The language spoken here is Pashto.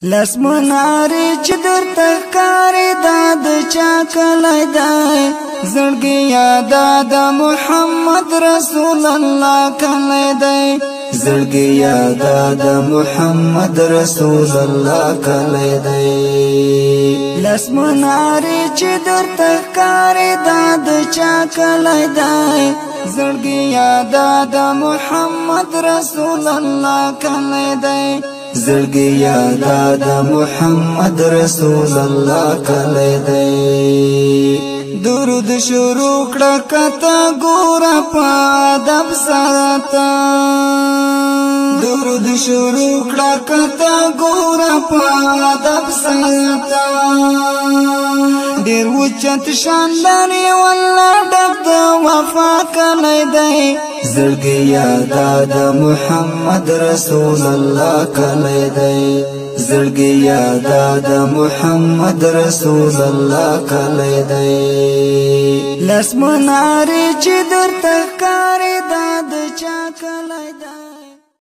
لس مناری چې درته ښکاري دا د چا کلی دی زړګي یادا د محمد رسول الله کلی دی زړګي یادا د محمد رسول الله کلی دی لس مناری چې درته ښکاري دا د چا کلی دی زړګي یادا د محمد رسول الله کلی دی زړګي یادا د محمد رسول الله کلی دی درود شروع کړه کته ګوره په ادب ساته درود شروع کړه کته ګوره په ادب ساته ډېر اوچت شان لري والله ډک د وفا کلی دی زړګي یادا د محمد رسول الله کلی دی زړګي یادا د محمد رسول الله کلی دی لس مناری چې درته ښکاري دا د چا کلی دی